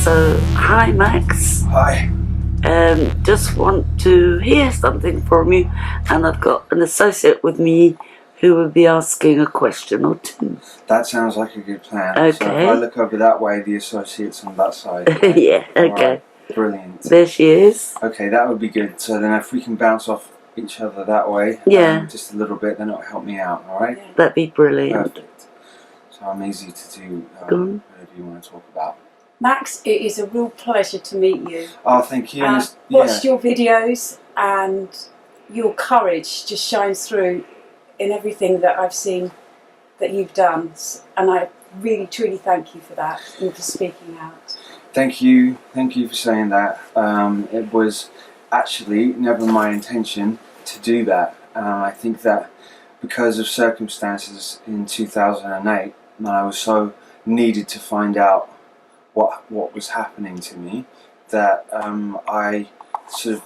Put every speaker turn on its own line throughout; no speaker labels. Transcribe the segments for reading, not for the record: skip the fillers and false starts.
So, hi Max.
Hi.
Just want to hear something from you, and I've got an associate with me who will be asking a question or two.
That sounds like a good plan.
Okay.
So if I look over that way, the associate's on that side. Right?
Yeah, okay.
Right. Brilliant.
There she is.
Okay, that would be good. So then if we can bounce off each other that way,
Yeah.
just a little bit, then it'll help me out, alright?
That'd be brilliant.
Perfect. So I'm easy to do
Go
whatever you want to talk about.
Max, it is a real pleasure to meet you.
Oh, thank you.
Watched your videos, and your courage just shines through in everything that I've seen that you've done, and I really truly thank you for that and for speaking out.
Thank you for saying that. It was actually never my intention to do that. I think that because of circumstances in 2008, I was so needed to find out what was happening to me that I sort of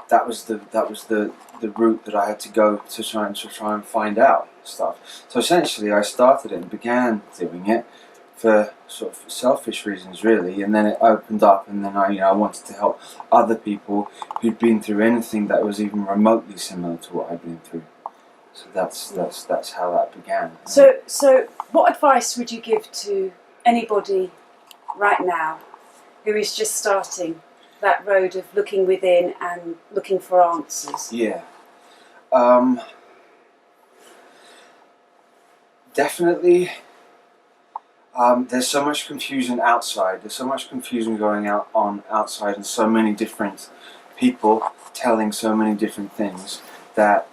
that was the route that I had to go to try and find out stuff. So essentially, I started it and began doing it for sort of selfish reasons, really, and then it opened up, and then I wanted to help other people who'd been through anything that was even remotely similar to what I'd been through. So that's how that began.
So what advice would you give to anybody right now who is just starting that road of looking within and looking for answers?
Yeah. Definitely. There's so much confusion outside. There's so much confusion going on outside, and so many different people telling so many different things that,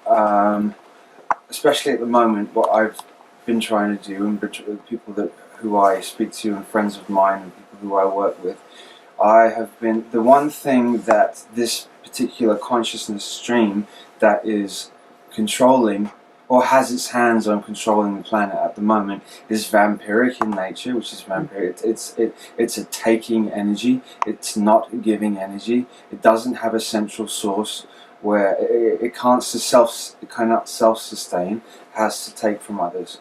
especially at the moment, what I've been trying to do, and people who I speak to, and friends of mine, and people who I work with, I have been the one thing that this particular consciousness stream that is controlling, or has its hands on controlling the planet at the moment, is vampiric in nature, which is vampiric. It's a taking energy. It's not giving energy. It doesn't have a central source where it cannot self-sustain. It has to take from others.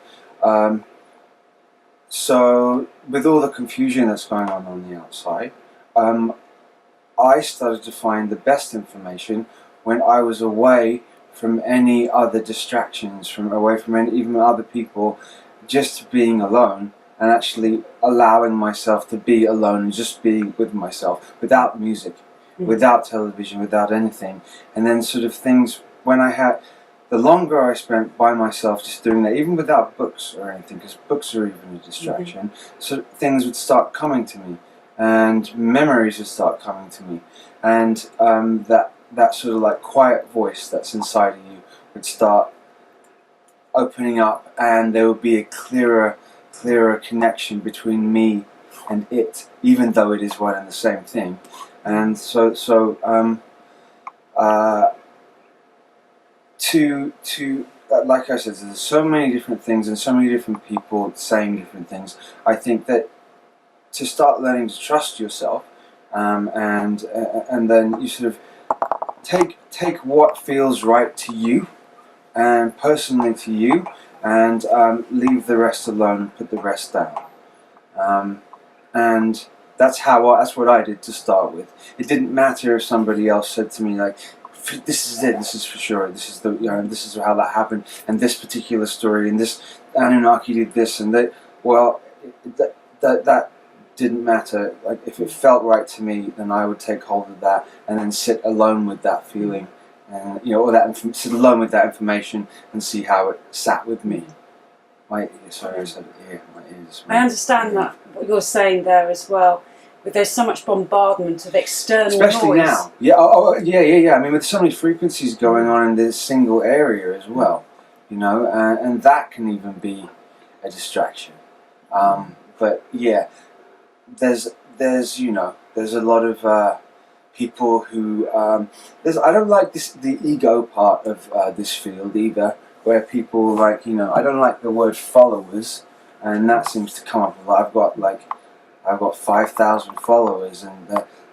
So with all the confusion that's going on the outside, I started to find the best information when I was away from any other distractions, away from even other people, just being alone and actually allowing myself to be alone and just being with myself, without music, without television, without anything. And then sort of things, the longer I spent by myself just doing that, even without books or anything, because books are even a distraction, so things would start coming to me, and memories would start coming to me, and that sort of like quiet voice that's inside of you would start opening up, and there would be a clearer connection between me and it, even though it is one and the same thing. And like I said, there's so many different things and so many different people saying different things. I think that to start learning to trust yourself, and then you sort of take what feels right to you and personally to you, and leave the rest alone and put the rest down. And that's what I did to start with. It didn't matter if somebody else said to me like, "This is it. This is for sure. This is this is how that happened, and this particular story, and this Anunnaki did this and that." Well, that didn't matter. Like, if it felt right to me, then I would take hold of that and then sit alone with that feeling, and sit alone with that information and see how it sat with me. Sorry, I said it here. My ears.
I understand that what you're saying there as well. But there's so much bombardment of external
especially
noise.
Now. Yeah. I mean, with so many frequencies going on in this single area as well, and that can even be a distraction. But yeah. There's a lot of people who I don't like the ego part of this field either, where people I don't like the word followers, and that seems to come up a lot. I've got 5,000 followers, and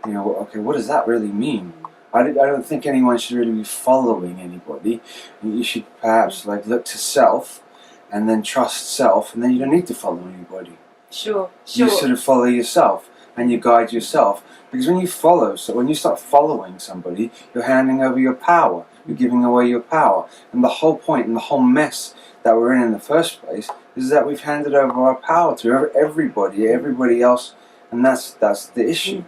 okay, what does that really mean? I don't think anyone should really be following anybody. You should perhaps look to self, and then trust self, and then you don't need to follow anybody.
Sure.
You sort of follow yourself. and you guide yourself. Because when you follow, so when you start following somebody, you're handing over your power. You're giving away your power. And the whole point and the whole mess that we're in the first place is that we've handed over our power to everybody else, and that's the issue.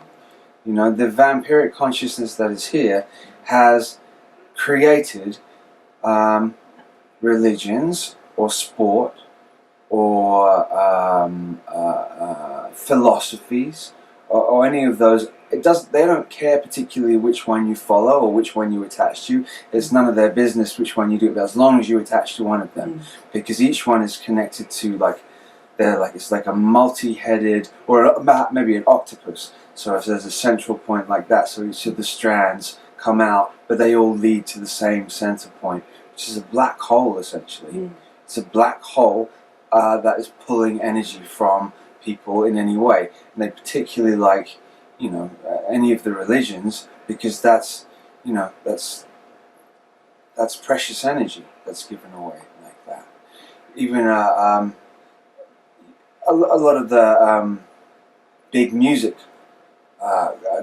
You know, the vampiric consciousness that is here has created religions or sport or philosophies or any of those. They don't care particularly which one you follow or which one you attach to. It's none of their business which one you do, but as long as you attach to one of them, because each one is connected to it's like a multi-headed, or maybe an octopus. So if there's a central point like that, so each of the strands come out, but they all lead to the same center point, which is a black hole essentially. It's a black hole that is pulling energy from people in any way, and they particularly like, you know, any of the religions, because that's precious energy that's given away like that. Even a lot of the big music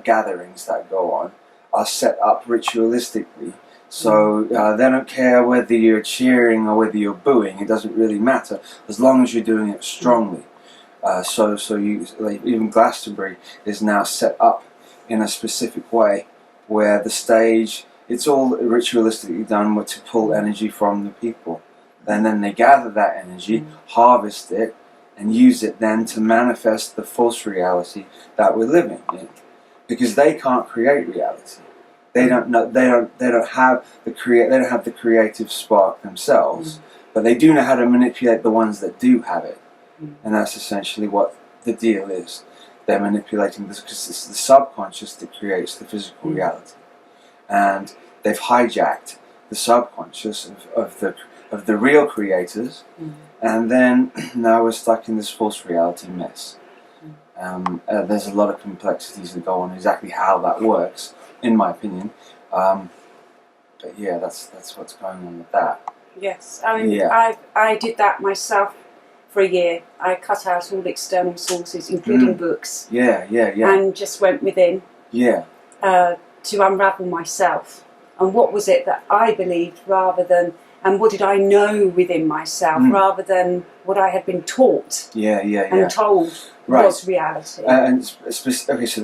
gatherings that go on are set up ritualistically. So they don't care whether you're cheering or whether you're booing. It doesn't really matter as long as you're doing it strongly. So you, like, even Glastonbury is now set up in a specific way where the stage, it's all ritualistically done to pull energy from the people. And then they gather that energy, harvest it, and use it then to manifest the false reality that we're living in. Because they can't create reality. They don't know. They don't have the creative spark themselves, but they do know how to manipulate the ones that do have it. And that's essentially what the deal is. They're manipulating this because it's the subconscious that creates the physical reality, and they've hijacked the subconscious of the real creators, and then now we're stuck in this false reality mess. There's a lot of complexities that go on exactly how that works, in my opinion. But yeah, that's what's going on with that.
Yes, I mean, I did that myself. For a year, I cut out all external sources, including books. And just went within. To unravel myself, and what was it that I believed, rather than, and what did I know within myself, rather than what I had been taught. And told was reality.
Okay, so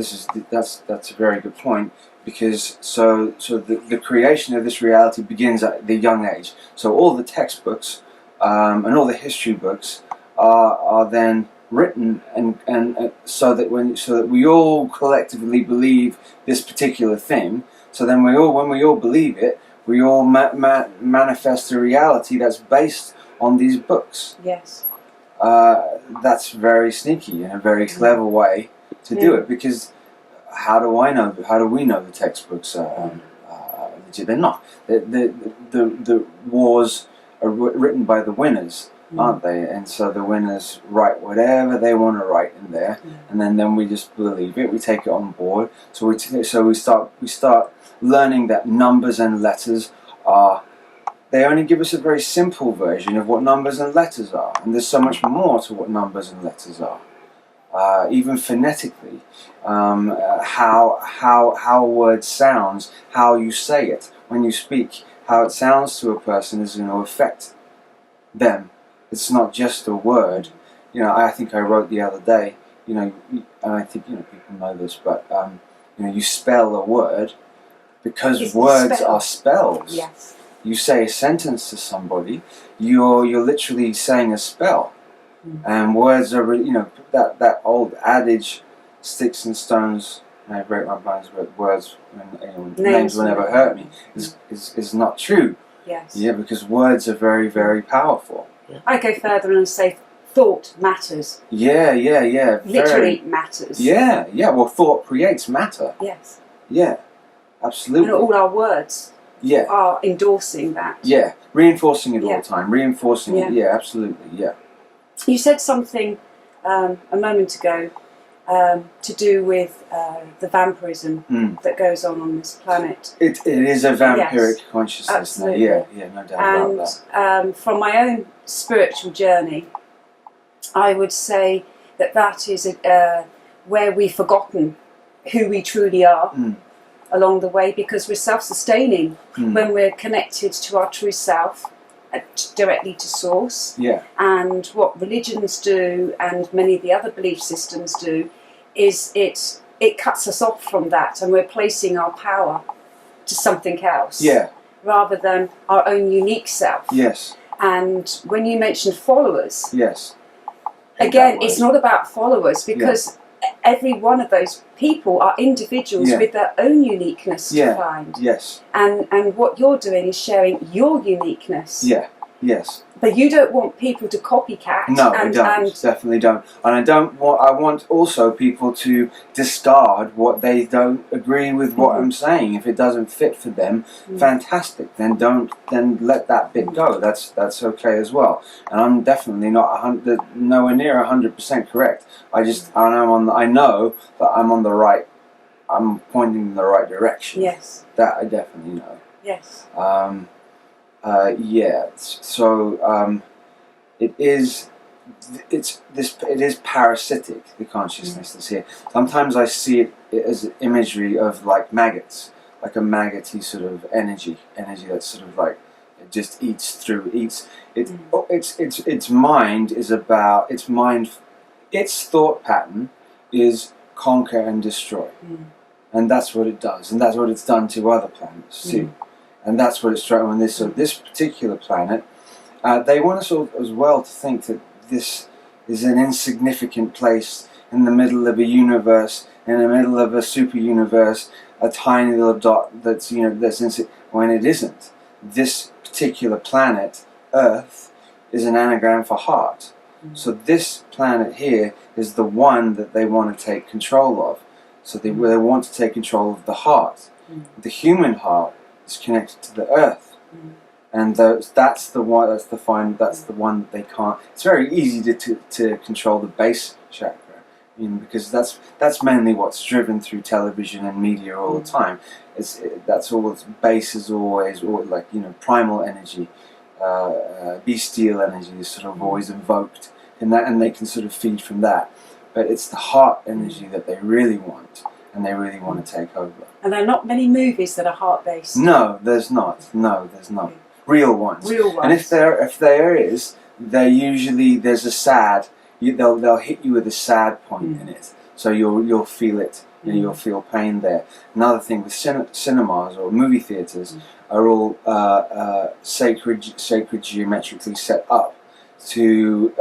that's a very good point, because so the creation of this reality begins at the young age. So all the textbooks and all the history books are then written and so that we all collectively believe this particular thing. So then when we all believe it, we all manifest a reality that's based on these books.
Yes.
That's very sneaky and a very clever way to do it, because how do we know the textbooks are legit? They're not. The wars are written by the winners, aren't they? And so the winners write whatever they want to write in there, and then we just believe it. We take it on board. So we start learning that numbers and letters are. They only give us a very simple version of what numbers and letters are, and there's so much more to what numbers and letters are. Even phonetically, how a word sounds, how you say it when you speak, how it sounds to a person is going to affect them. It's not just a word. You know, I think I wrote the other day, you know, and I think, you know, people know this, but you know, you spell a word because words are spells.
Yes.
You say a sentence to somebody, you're literally saying a spell. And words are, you know, that old adage, sticks and stones may break my bones, but words, names will never hurt me, is not true.
Yes.
Yeah, because words are very, very powerful.
I go further and say thought matters.
Yeah.
Literally matters.
Yeah. Well, thought creates matter.
Yes.
Yeah, absolutely.
And all our words are endorsing that.
Yeah, reinforcing it all the time. Reinforcing it. Yeah, absolutely. Yeah.
You said something a moment ago to do with the vampirism that goes on this planet.
It is a vampiric consciousness.
Absolutely.
Yeah, no doubt about that.
From my own spiritual journey, I would say that is where we've forgotten who we truly are
Mm.
along the way, because we're self-sustaining
Mm.
when we're connected to our true self, directly to source.
Yeah.
And what religions do, and many of the other belief systems do, is it cuts us off from that, and we're placing our power to something else,
Yeah.
rather than our own unique self.
Yes.
And when you mentioned followers,
Yes.
again, it's not about followers, because every one of those people are individuals
Yeah.
with their own uniqueness
Yeah.
to find.
Yes.
And what you're doing is sharing your uniqueness.
Yeah. Yes.
But you don't want people to copycat.
No, I don't. Definitely don't. And I don't want. I want also people to discard what they don't agree with what I'm saying. If it doesn't fit for them, fantastic. Then don't. Then let that bit go. That's okay as well. And I'm definitely not nowhere near 100% correct. I know that I'm on the right. I'm pointing in the right direction.
Yes.
That I definitely know.
Yes.
It is parasitic, the consciousness that's here. Sometimes I see it as imagery of like maggots, like a maggoty sort of energy that's sort of like it just eats through its mind is about its thought pattern is conquer and destroy, and that's what it does, and that's what it's done to other planets too. And that's what it's trying on this. So this particular planet, they want us all as well to think that this is an insignificant place in the middle of a universe, in the middle of a super universe, a tiny little dot that's when it isn't. This particular planet, Earth, is an anagram for heart. So this planet here is the one that they want to take control of. So they want to take control of the heart. The human heart is connected to the earth, and that's the one that they can't. It's very easy to control the base chakra, because that's mainly what's driven through television and media all the time. That's all its base is always, or like primal energy, bestial energy is sort of always invoked, and they can sort of feed from that. But it's the heart energy that they really want, and they really want to take over.
And there are not many movies that are heart-based.
No, there's not. Real ones.
Real ones.
And if there is, there's a sad. They'll hit you with a sad point in it, so you'll feel it. You'll feel pain there. Another thing with cinemas or movie theatres are all sacred geometrically set up to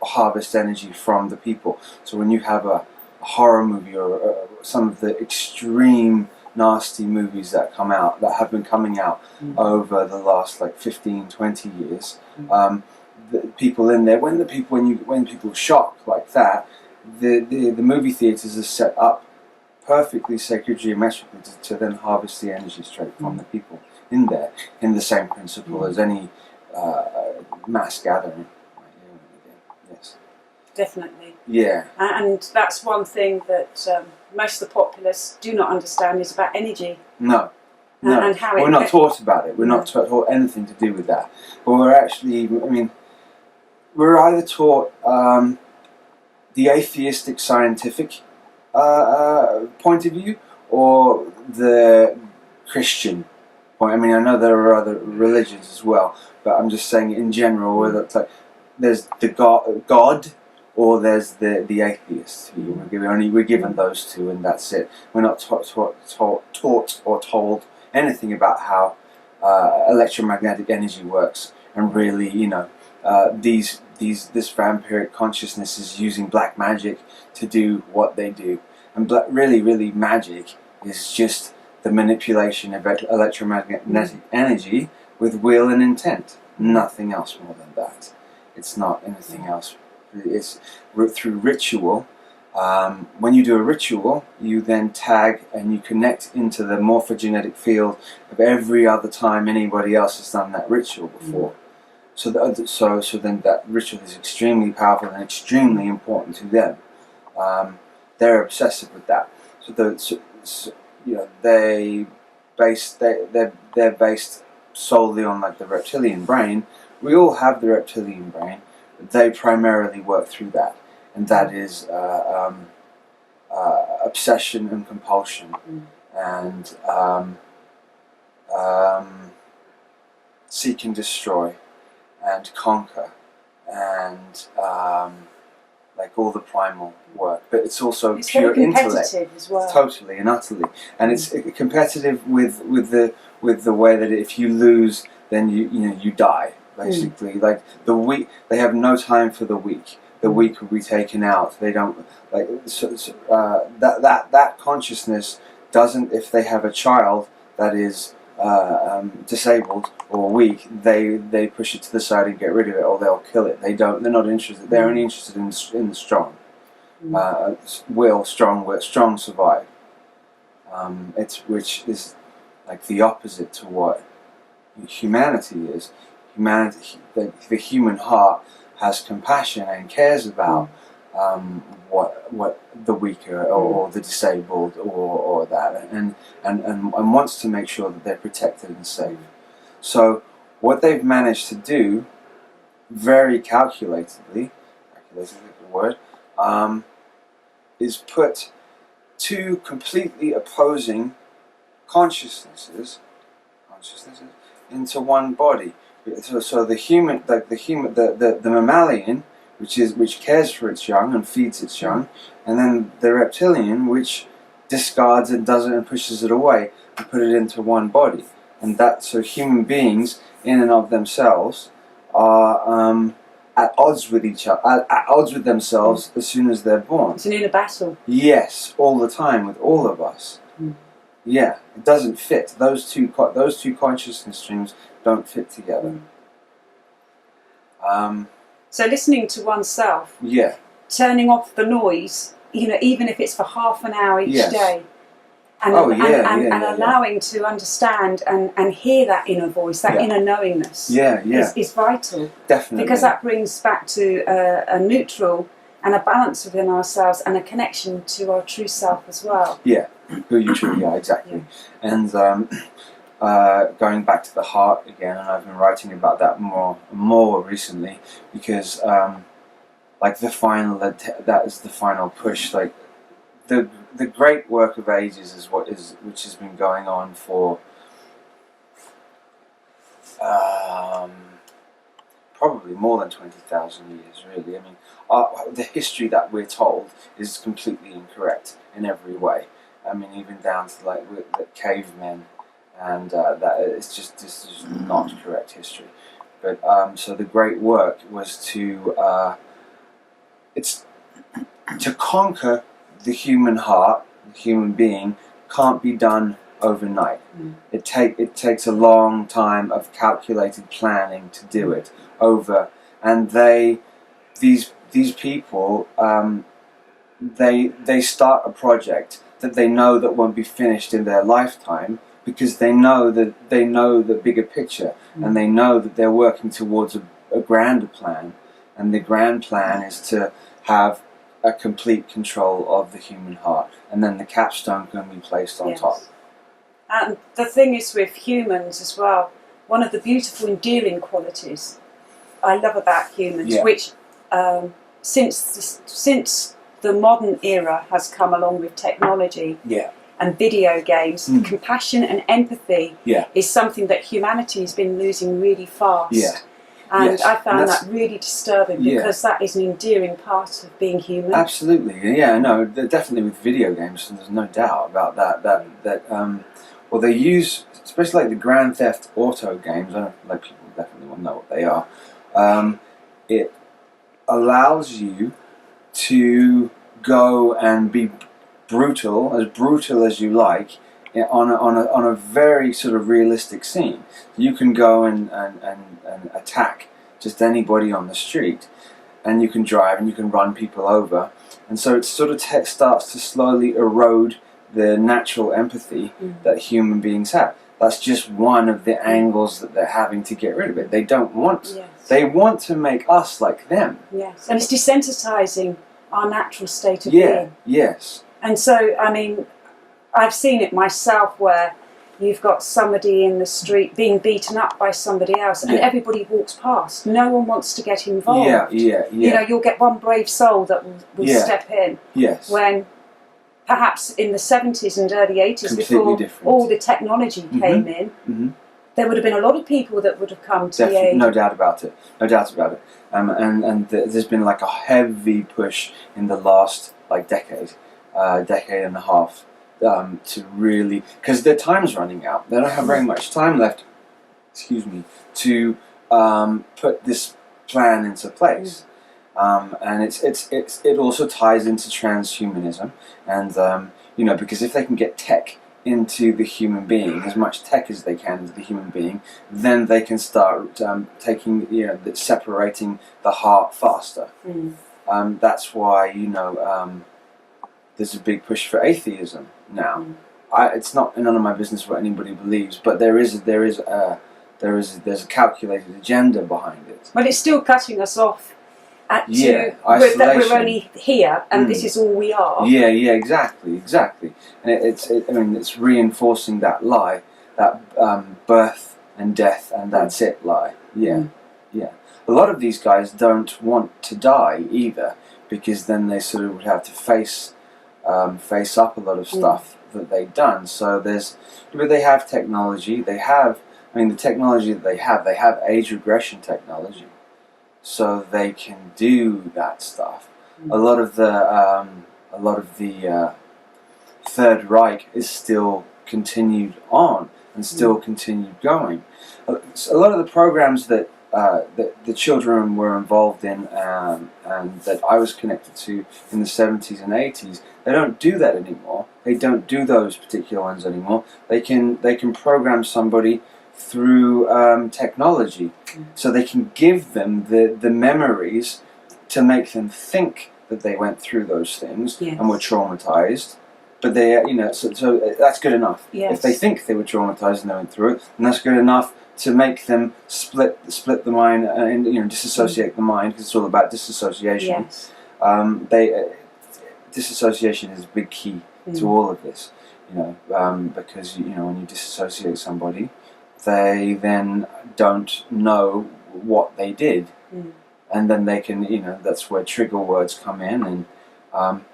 harvest energy from the people. So when you have a horror movie or some of the extreme nasty movies that have been coming out over the last like 15-20 years, the people in there, when people shock like that, the movie theatres are set up perfectly sacred geometrically to then harvest the energy straight from the people in there, in the same principle as any mass gathering. Yes.
Definitely.
Yeah.
And that's one thing that most of the populace do not understand is about energy.
No.
And how
we're not taught about it. We're not taught anything to do with that. But we're actually, we're either taught the atheistic scientific point of view or the Christian point. I know there are other religions as well, but I'm just saying in general, whether it's like there's the God or there's the atheist. We're given those two, and that's it. We're not taught or told anything about how electromagnetic energy works, and really, this vampiric consciousness is using black magic to do what they do, and really magic is just the manipulation of electromagnetic energy with will and intent. Nothing else more than that. It's not anything else. It's through ritual. When you do a ritual, you then tag and you connect into the morphogenetic field of every other time anybody else has done that ritual before. So then that ritual is extremely powerful and extremely important to them. They're obsessive with that. They're based solely on like the reptilian brain. We all have the reptilian brain. They primarily work through that, and that is obsession and compulsion, and seek and destroy, and conquer, and like all the primal work. But it's also
It's
pure
very
intellect,
competitive as well.
totally and utterly. And it's competitive with the way that if you lose, then you die. Basically, like the weak, they have no time for the weak. The weak will be taken out. They don't like that consciousness doesn't. If they have a child that is disabled or weak, they push it to the side and get rid of it, or they'll kill it. They don't. They're not interested. They're only interested in the strong. Strong survive. Which is like the opposite to what humanity is. Humanity, the human heart has compassion and cares about what the weaker or the disabled or that, and wants to make sure that they're protected and safe. So what they've managed to do, very calculatedly, the word, is put two completely opposing consciousnesses into one body. So the human, like the mammalian, which cares for its young and feeds its young, and then the reptilian, which discards and doesn't and pushes it away and put it into one body. And that, so human beings in and of themselves are at odds with each other, at odds with themselves as soon as they're born.
It's an inner battle.
Yes, all the time with all of us. Yeah, it doesn't fit. Those two consciousness streams don't fit together.
So listening to oneself, turning off the noise, even if it's for half an hour each day, and allowing to understand and hear that inner voice, that inner knowingness, is vital.
Definitely,
because that brings back to a neutral and a balance within ourselves and a connection to our true self as well.
Yeah, who you truly are, exactly. And going back to the heart again, and I've been writing about that more recently, because like that is the final push. Like the great work of ages is which has been going on for probably more than 20,000 years. Really, I mean, the history that we're told is completely incorrect in every way. I mean, even down to like the cavemen. And this is not correct history. But so the great work was to conquer the human heart, the human being, can't be done overnight. It takes a long time of calculated planning to do it over. And these people they start a project that they know that won't be finished in their lifetime, because they know the bigger picture, and they know that they're working towards a grander plan, and the grand plan is to have a complete control of the human heart, and then the capstone can be placed on top.
And the thing is with humans as well, one of the beautiful endearing qualities I love about humans, which since the modern era has come along with technology, and video games, compassion and empathy is something that humanity has been losing really fast. And I found that really disturbing, because that is an endearing part of being human.
Absolutely, no, definitely with video games, there's no doubt about that. Well, they use, especially like the Grand Theft Auto games, I don't like people definitely will know what they are. It allows you to go and be brutal as you like, on a very sort of realistic scene. You can go and attack just anybody on the street, and you can drive and you can run people over, and so it sort of starts to slowly erode the natural empathy that human beings have. That's just one of the angles that they're having to get rid of it. They don't want. They want to make us like them.
Yes, and it's desensitizing our natural state of being.
Yes.
And so, I mean, I've seen it myself where you've got somebody in the street being beaten up by somebody else, and everybody walks past. No one wants to get involved. You know, you'll get one brave soul that will step in.
Yes.
When perhaps in the 70s and early 80s,
Completely
before
different.
all the technology came in, there would have been a lot of people that would have come to the aid.
No doubt about it. No doubt about it. There's been like a heavy push in the last like decade and a half to really, because their time's running out. They don't have very much time left. Excuse me, to put this plan into place. And it also ties into transhumanism, and you know, because if they can get tech into the human being, as much tech as they can into the human being, then they can start taking, you know, separating the heart faster. That's why, you know, there's a big push for atheism now. It's not none of my business what anybody believes, but there's a calculated agenda behind it.
But it's still cutting us off at
Yeah,
that we're only here and this is all we are.
Yeah, exactly. And it's reinforcing that lie, that birth and death and that's it lie. Yeah. A lot of these guys don't want to die either, because then they sort of would have to face up a lot of stuff that they've done. So they have technology. The technology that they have age regression technology, so they can do that stuff. A lot of the Third Reich is still continued on and still continued going. A lot of the programs that the children were involved in and that I was connected to in the 70s and 80s, they don't do that anymore. They don't do those particular ones anymore. They can program somebody through technology, so they can give them the memories to make them think that they went through those things and were traumatized. But they, you know, so that's good enough.
Yes.
If they think they were traumatized and they went through it, then that's good enough to make them split the mind and, you know, disassociate the mind, because it's all about disassociation.
Yes.
Disassociation is a big key to all of this, you know, because, you know, when you disassociate somebody, they then don't know what they did, and then they can, you know, that's where trigger words come in, and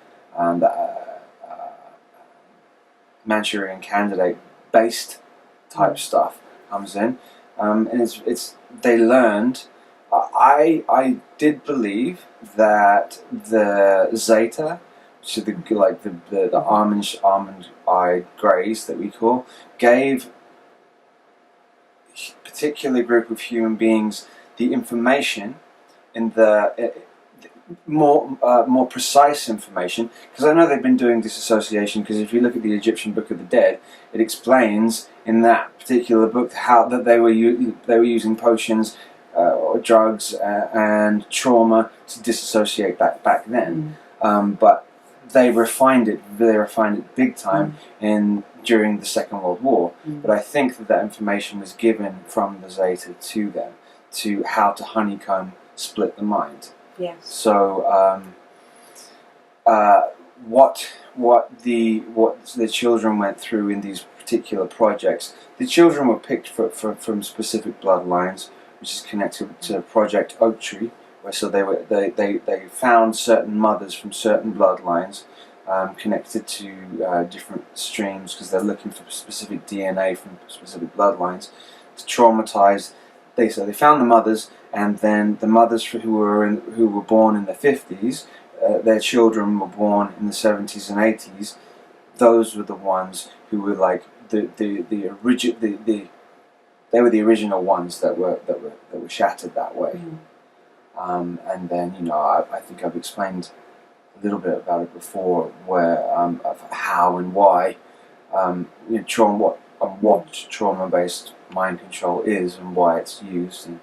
Manchurian Candidate based type stuff comes in, and it's they learned. I did believe that the Zeta, which is the almond-eyed greys that we call, gave particular group of human beings the information in the more precise information, because I know they've been doing disassociation, because if you look at the Egyptian Book of the Dead, it explains in that particular book how that they were using potions or drugs and trauma to disassociate back then, but they refined it big time during the Second World War. But I think that information was given from the Zeta to them, to how to honeycomb split the mind.
Yes.
So what the children went through in these particular projects, the children were picked from specific bloodlines, which is connected to Project Oak Tree, where so they found certain mothers from certain bloodlines connected to different streams, because they're looking for specific DNA from specific bloodlines to traumatize. So they found the mothers, and then the mothers who were born in the 50s, their children were born in the 70s and 80s. Those were the ones who were like they were the original ones that were shattered that way. And then, you know, I think I've explained a little bit about it before, where of how and why you know, what trauma-based mind control is and why it's used, and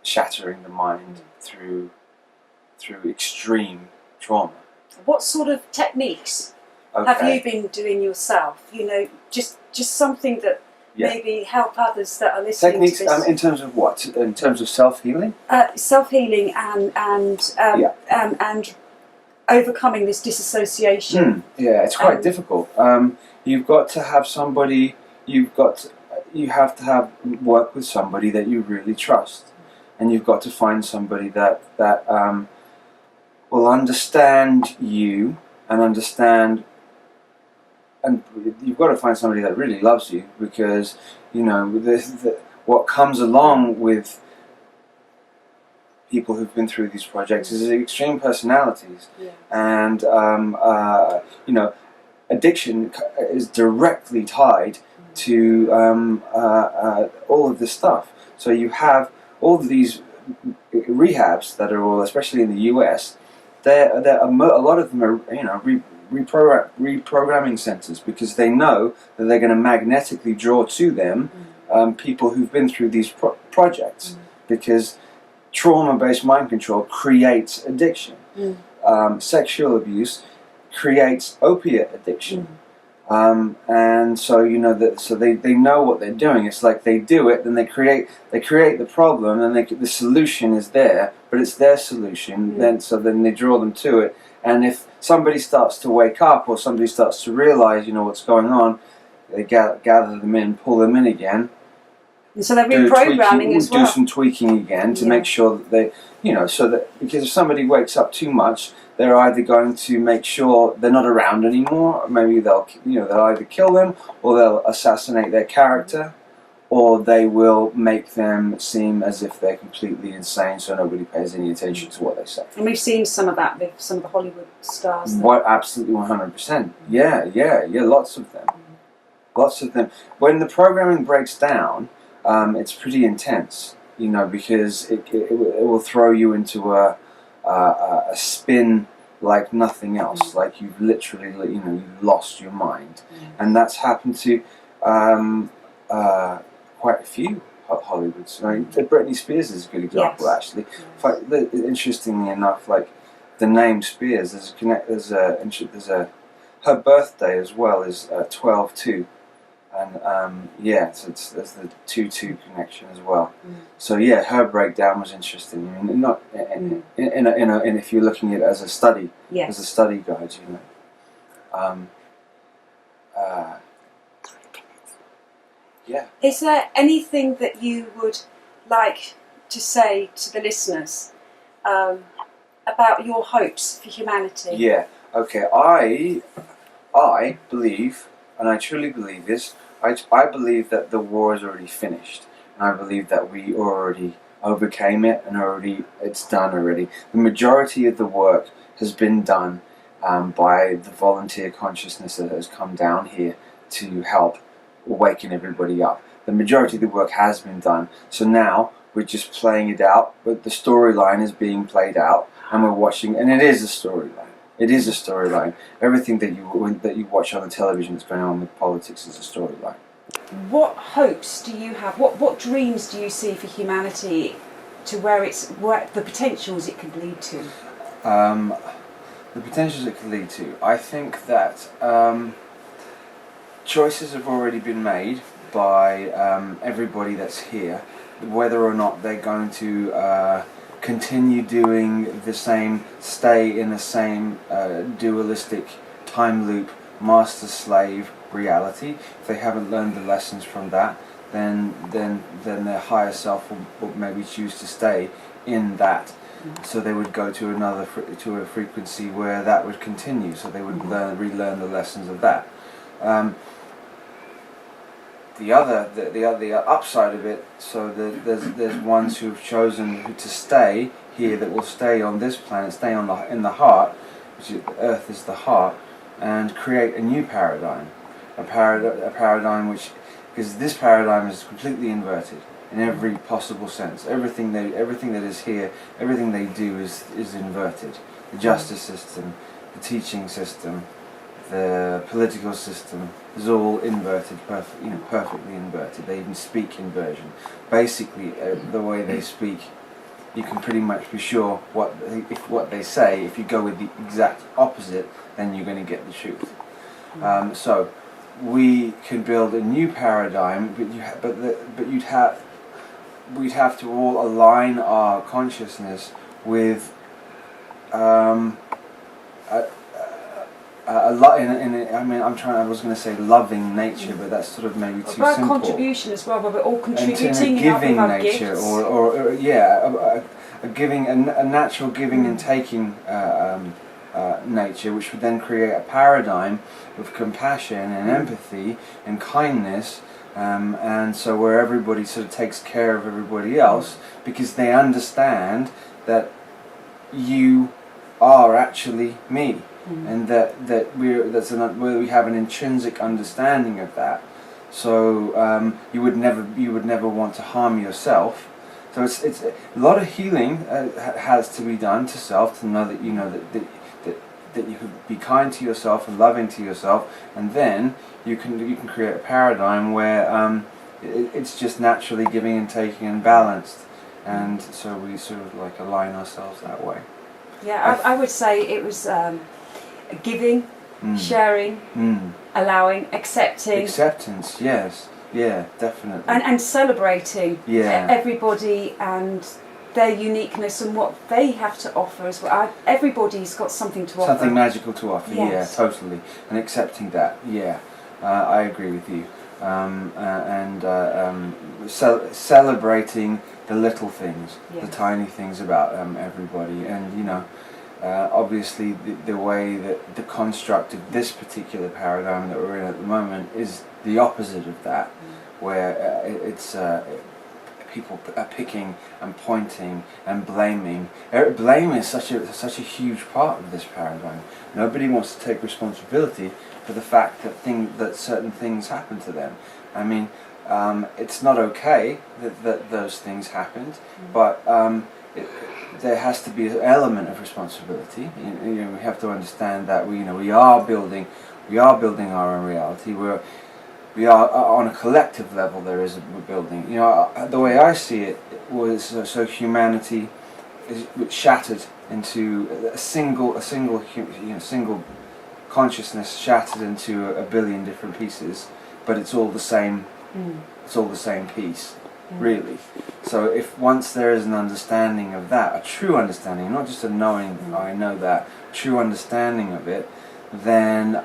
shattering the mind through extreme trauma.
What sort of techniques
Okay.
have you been doing yourself? You know, just something that maybe help others that are listening
Techniques
to this.
in terms of what? In terms of self-healing?
Self-healing and overcoming this disassociation.
Yeah, it's quite difficult. You've got to have somebody. You have to have work with somebody that you really trust, and you've got to find somebody that will understand you and understand. And you've got to find somebody that really loves you, because what comes along with people who've been through these projects is extreme personalities, and addiction is directly tied to all of this stuff. So you have all of these rehabs that are all, especially in the US, a lot of them are reprogramming centers, because they know that they're going to magnetically draw to them people who've been through these projects, because trauma-based mind control creates addiction. Sexual abuse creates opiate addiction. And so they know what they're doing. It's like they do it, then they create the problem, and the solution is there, but it's their solution. Then they draw them to it. And if somebody starts to wake up, or somebody starts to realize what's going on, they gather them in, pull them in again.
And so they're reprogramming as well.
Do some tweaking again to make sure that they, so that, because if somebody wakes up too much, they're either going to make sure they're not around anymore, or maybe they'll either kill them, or they'll assassinate their character, or they will make them seem as if they're completely insane, so nobody pays any attention to what they say.
And we've seen some of that with some of the Hollywood stars.
Absolutely 100%. Yeah, lots of them. Lots of them. When the programming breaks down, it's pretty intense, because it will throw you into a spin like nothing else, like you've literally, you've lost your mind. And that's happened to quite a few Hollywoods. Britney Spears is a good example, actually. In fact, interestingly enough, like the name Spears, there's her birthday as well is 12/2. And so there's the 2-2 connection as well. So her breakdown was interesting. I mean, not in if you're looking at it as a study, as a study guide,
Is there anything that you would like to say to the listeners about your hopes for humanity?
Yeah. Okay. I believe, and I truly believe this. I believe that the war is already finished, and I believe that we already overcame it, and it's done already. The majority of the work has been done by the volunteer consciousness that has come down here to help waking everybody up. The majority of the work has been done, so now we're just playing it out, but the storyline is being played out, and we're watching, and it is a storyline. It is a storyline. Everything that you watch on the television that's going on with politics is a storyline.
What hopes do you have? What dreams do you see for humanity, to where the potentials it could lead to?
The potentials it could lead to. I think that choices have already been made by everybody that's here, whether or not they're going to continue doing the same, stay in the same dualistic time loop, master-slave reality. If they haven't learned the lessons from that, then their higher self will maybe choose to stay in that. So they would go to to a frequency where that would continue. So they would relearn the lessons of that. The upside of it, so there's ones who've chosen to stay here, that will stay on this planet, stay in the heart, which is, Earth is the heart, and create a new paradigm, a paradigm which, because this paradigm is completely inverted in every possible sense. Everything that is here, everything they do is inverted. The justice system, the teaching system, the political system is all inverted, perfectly inverted. They even speak inversion. Basically, the way they speak, you can pretty much be sure what they say. If you go with the exact opposite, then you're going to get the truth. So we can build a new paradigm, but we'd have to all align our consciousness with a lot I was going to say loving nature, but that's sort of maybe too
about
simple.
Contribution as well, where we're all
And
contributing
a giving
our
nature,
gifts.
a giving, a natural giving and taking nature, which would then create a paradigm of compassion and empathy and kindness, and so where everybody sort of takes care of everybody else because they understand that you are actually me, and that we have an intrinsic understanding of that. So you would never want to harm yourself. So it's a lot of healing has to be done to self, to know that you know that you could be kind to yourself and loving to yourself, and then you can create a paradigm where it's just naturally giving and taking and balanced, and so we sort of like align ourselves that way.
Yeah, I would say it was giving, sharing, allowing, accepting.
Acceptance, yes. Yeah, definitely.
And celebrating everybody and their uniqueness and what they have to offer as well. Everybody's got something to offer.
Something magical to offer,
yes.
Yeah, totally. And accepting that, yeah. I agree with you. Celebrating the little things, the tiny things about everybody. And, you know, obviously the way that the construct of this particular paradigm that we're in at the moment is the opposite of that, where it's people are picking and pointing and blaming. Blame is such a huge part of this paradigm. Nobody wants to take responsibility for the fact that certain things happen to them. I mean, it's not okay that those things happened, but there has to be an element of responsibility. You know, we have to understand that we are building our own reality. We are on a collective level. We're building. You know, the way I see it was so humanity is shattered into a single consciousness, shattered into a billion different pieces, but it's all the same. It's all the same piece, really. So if once there is an understanding of that, a true understanding, not just a knowing, I know that, true understanding of it, then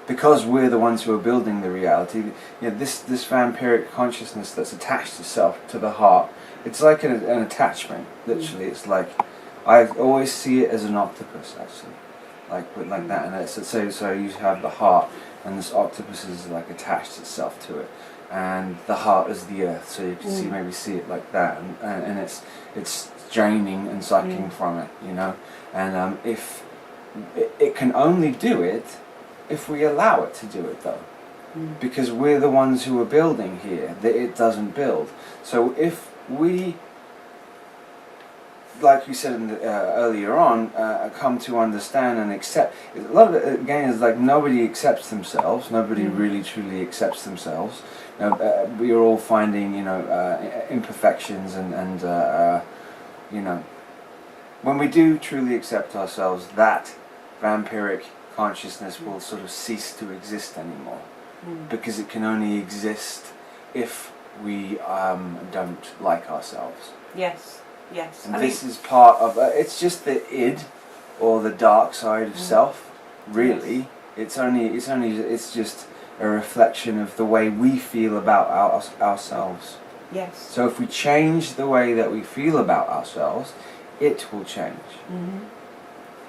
because we're the ones who are building the reality, this vampiric consciousness that's attached itself to the heart, it's like an attachment, literally. It's like, I always see it as an octopus, actually, like that. And so you have the heart, and this octopus is like attached itself to it, and the heart is the earth. So you can maybe see it like that, and it's draining and sucking from it, you know. And if it can only do it if we allow it to do it, though, because we're the ones who are building here, that it doesn't build. So if we, like you said earlier on, come to understand and accept, a lot of it again is like nobody accepts themselves, nobody really truly accepts themselves. We are all finding imperfections and when we do truly accept ourselves, that vampiric consciousness will sort of cease to exist anymore, because it can only exist if we don't like ourselves.
Yes.
And this is part of it's just the id, or the dark side of self. Really, it's just a reflection of the way we feel about ourselves.
Yes.
So if we change the way that we feel about ourselves, it will change.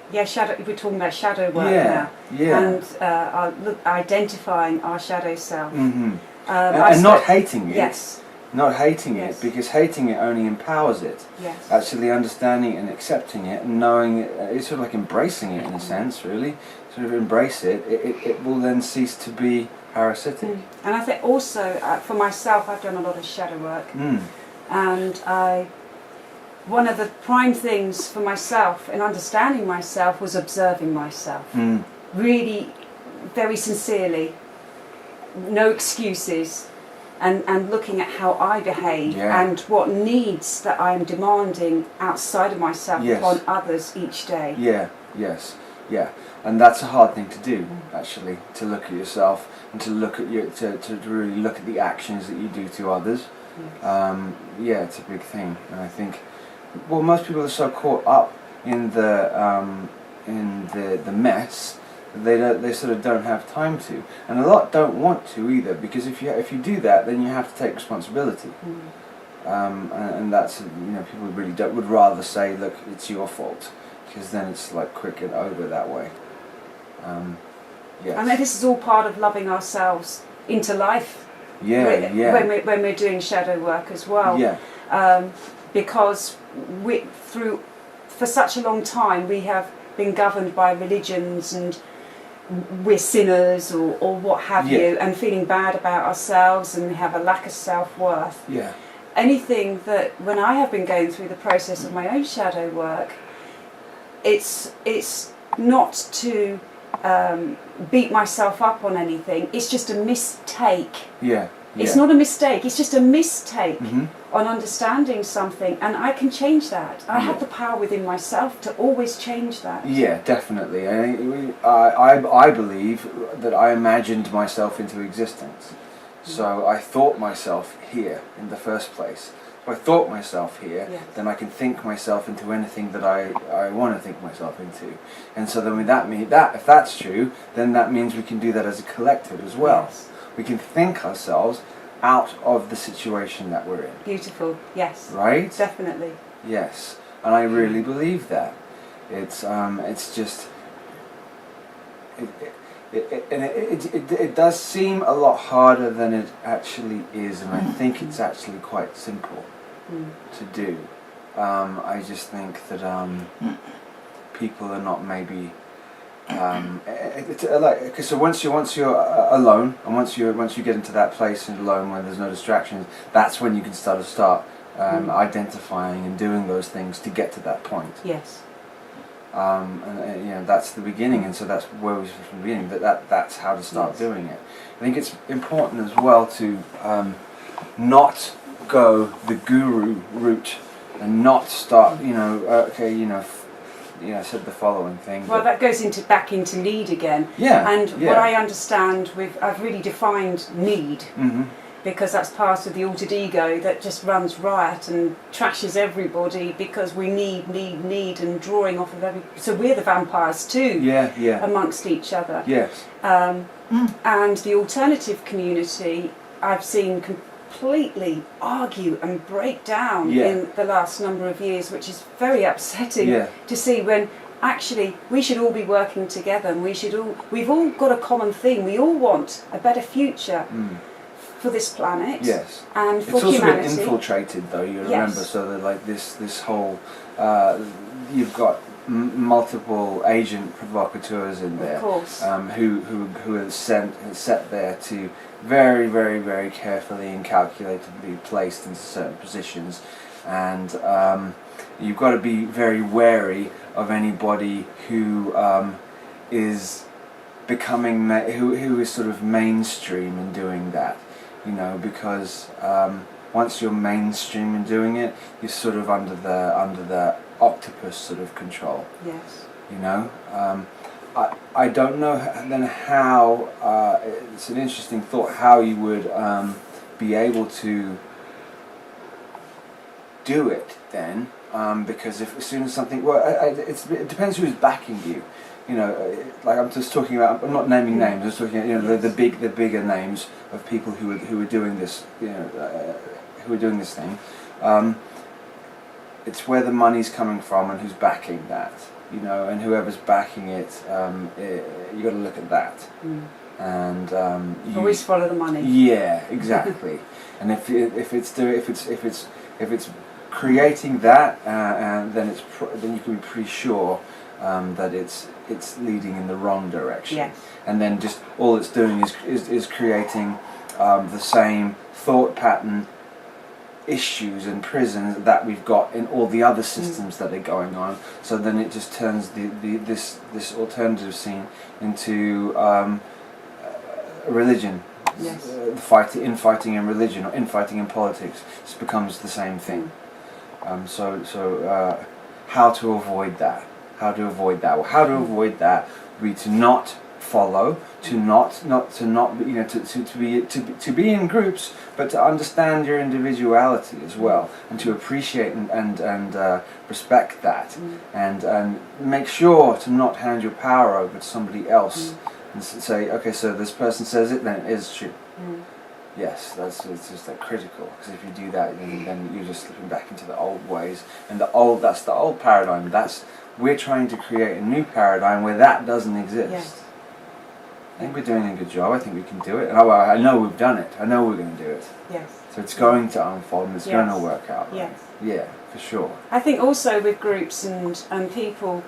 Yeah, we're talking about shadow work now.
Yeah.
And identifying our shadow self.
And not hating it.
Yes.
Not hating it, because hating it only empowers it.
Yes.
Actually understanding it and accepting it and knowing it, it's sort of like embracing it in a sense, really. Sort of embrace it, it will then cease to be parasitic.
And I think also, for myself, I've done a lot of shadow work. And one of the prime things for myself in understanding myself was observing myself. Really, very sincerely, no excuses, and looking at how I behave and what needs that I'm demanding outside of myself upon others each day.
And that's a hard thing to do, actually, to look at yourself and to look at to really look at the actions that you do to others. It's a big thing, and I think, well, most people are so caught up in the mess that they sort of don't have time to, and a lot don't want to either, because if you do that, then you have to take responsibility, and that's people really would rather say, look, it's your fault. because then it's like quick and over that way. Yes.
And this is all part of loving ourselves into life.
Yeah, yeah.
When we're doing shadow work as well.
Yeah.
Because for such a long time we have been governed by religions, and we're sinners or what have
Yeah.
you, and feeling bad about ourselves, and we have a lack of self-worth.
Yeah.
Anything that, when I have been going through the process of my own shadow work, it's not to beat myself up on anything. It's just a mistake.
Yeah.
It's not a mistake. It's just a mistake
Mm-hmm.
on understanding something, and I can change that. I have the power within myself to always change that.
Yeah, definitely. I believe that I imagined myself into existence. So I thought myself here in the first place. If I thought myself here,
Yes.
then I can think myself into anything that I want to think myself into. And so then if that's true, then that means we can do that as a collective as well.
Yes.
We can think ourselves out of the situation that we're in.
Beautiful. Yes.
Right?
Definitely.
Yes, and I really believe that. It's just it does seem a lot harder than it actually is, and I think it's actually quite simple to do. I just think that people are not maybe. So once you're alone, and once you get into that place and alone where there's no distractions, that's when you can start identifying and doing those things to get to that point.
Yes.
And that's the beginning, and so that's where we start from the beginning. That's how to start
Yes.
doing it. I think it's important as well to not go the guru route and not start. Said the following thing.
Well, that goes back into need again.
Yeah.
And
yeah.
what I understand I've really defined need,
Mm-hmm.
because that's part of the altered ego that just runs riot and trashes everybody, because we need and drawing off of so we're the vampires too.
Yeah. Yeah.
Amongst each other.
Yes.
And the alternative community I've seen completely argue and break down
Yeah.
in the last number of years, which is very upsetting
Yeah.
to see, when actually we should all be working together, and we've all got a common thing. We all want a better future for this planet.
Yes.
And for
It's also
humanity.
been infiltrated, though. You
Yes.
remember, so that like this whole you've got multiple agent provocateurs in there,
Of course.
who are set there to very, very, very carefully and calculatedly placed into certain positions, and you've got to be very wary of anybody who is becoming who is sort of mainstream in doing that, because once you're mainstream in doing it, you're sort of under the octopus sort of control.
Yes.
I don't know then how it's an interesting thought how you would be able to do it then, because as soon as something it depends who's backing you. Like I'm just talking about. I'm not naming names. I'm just talking.
Yes.
The bigger names of people who are doing this. Who are doing this thing. It's where the money's coming from and who's backing that. And whoever's backing it, you got to look at that. And
Always follow the money.
Yeah, exactly. And if it's creating that, and then then you can be pretty sure that it's leading in the wrong direction.
Yes.
And then just all it's doing is creating the same thought pattern, issues and prisons that we've got in all the other systems that are going on. So then it just turns this alternative scene into a religion.
Yes.
Infighting in religion or infighting in politics just becomes the same thing. So how to avoid that? How to avoid that would be to not follow, to be in groups, but to understand your individuality as well, and to appreciate and respect that, and make sure to not hand your power over to somebody else and say, okay, so this person says it, then it is true. Yes, it's just that critical, because if you do that, then you're just slipping back into the old ways, and that's the old paradigm. That's we're trying to create a new paradigm where that doesn't exist.
Yes.
I think we're doing a good job. I think we can do it. Oh, well, I know we've done it. I know we're going to do it.
Yes.
So it's going to unfold and it's going to
Yes.
work out. Right?
Yes.
Yeah, for sure.
I think also with groups and people,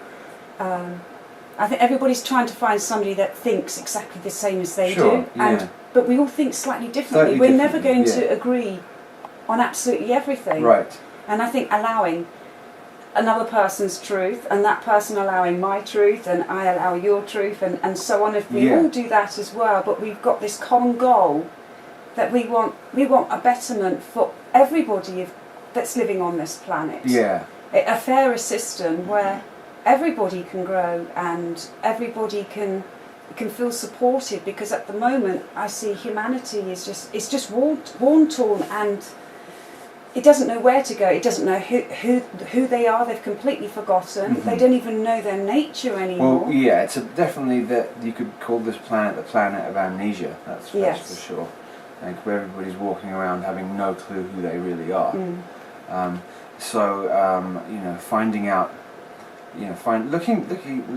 I think everybody's trying to find somebody that thinks exactly the same as they
Sure,
do.
yeah.
But we all think slightly differently.
Slightly
We're never going
differently,
to agree on absolutely everything.
Right.
And I think allowing another person's truth and that person allowing my truth and I allow your truth and so on, if we
Yeah.
all do that as well, but we've got this common goal that we want a betterment for everybody that's living on this planet.
Yeah.
A fairer system where everybody can grow and everybody can feel supported, because at the moment I see humanity is just worn torn, and it doesn't know where to go. It doesn't know who they are. They've completely forgotten.
Mm-hmm.
They don't even know their nature anymore.
Well, yeah, it's definitely that you could call this planet the planet of amnesia. That's
Yes.
for sure. Like where everybody's walking around having no clue who they really are. Finding out,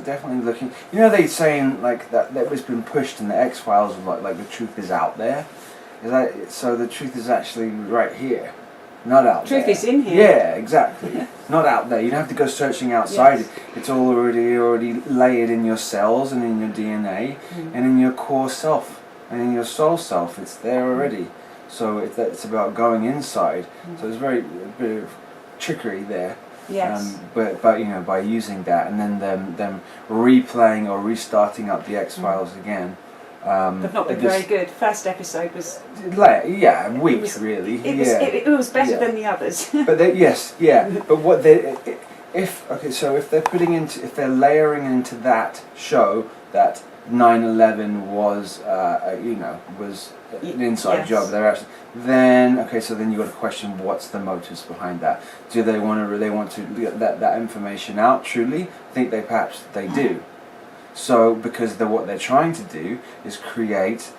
definitely looking. You know, they saying like that was been pushed in the X-Files of like the truth is out there. So the truth is actually right here, not out there.
Truth is in here.
Yeah, exactly. Not out there. You don't have to go searching outside.
Yes.
It's all already layered in your cells and in your DNA and in your core self and in your soul self. It's there already. So it's about going inside. So there's a bit of trickery there.
Yes.
But by using that and then them replaying or restarting up the X-Files again.
They've not been very good. First episode was
weak really.
It was better than the others.
But But what if they're layering into that show that 9/11 was an inside job. They're actually then you got to question what's the motives behind that. Do they want to get that information out truly? I think perhaps they do. So because what they're trying to do is create.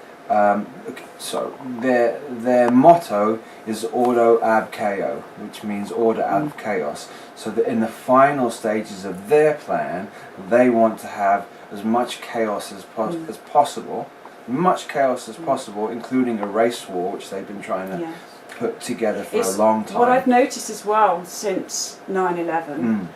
So their motto is ordo ab chaos, which means order out of chaos. So that in the final stages of their plan, they want to have as much chaos as possible, including a race war, which they've been trying to put together for a long time.
What I've noticed as well since 9/11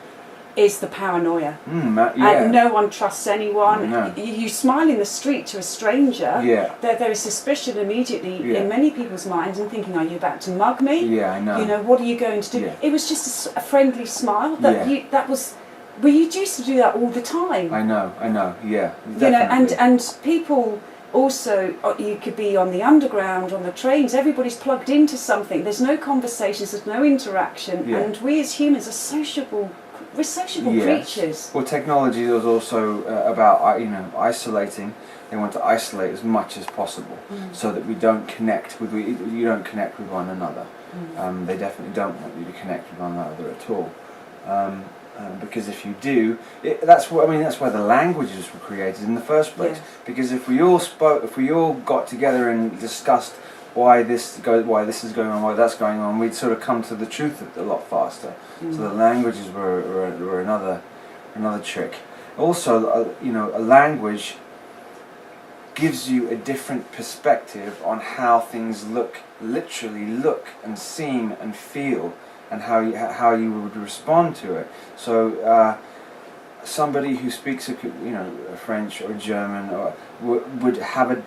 is the paranoia. And no one trusts anyone.
No.
You smile in the street to a stranger, there is suspicion immediately in many people's minds and thinking, are you about to mug me?
Yeah, I know.
You know, what are you going to do?
Yeah.
It was just a friendly smile. Well, you used to do that all the time.
I know, yeah.
You know, and people also, you could be on the underground, on the trains, everybody's plugged into something. There's no conversations, there's no interaction, and we as humans are we're sociable creatures.
Well, technology is also about isolating. They want to isolate as much as possible so that you don't connect with one another. They definitely don't want you to connect with one another at all. Because if you do, that's why the languages were created in the first place.
Yeah.
Because if we all got together and discussed why this is going on, why that's going on, we'd sort of come to the truth a lot faster. So the languages were another trick. Also, a language gives you a different perspective on how things literally look and seem and feel, and how you would respond to it. So somebody who speaks French or German would have a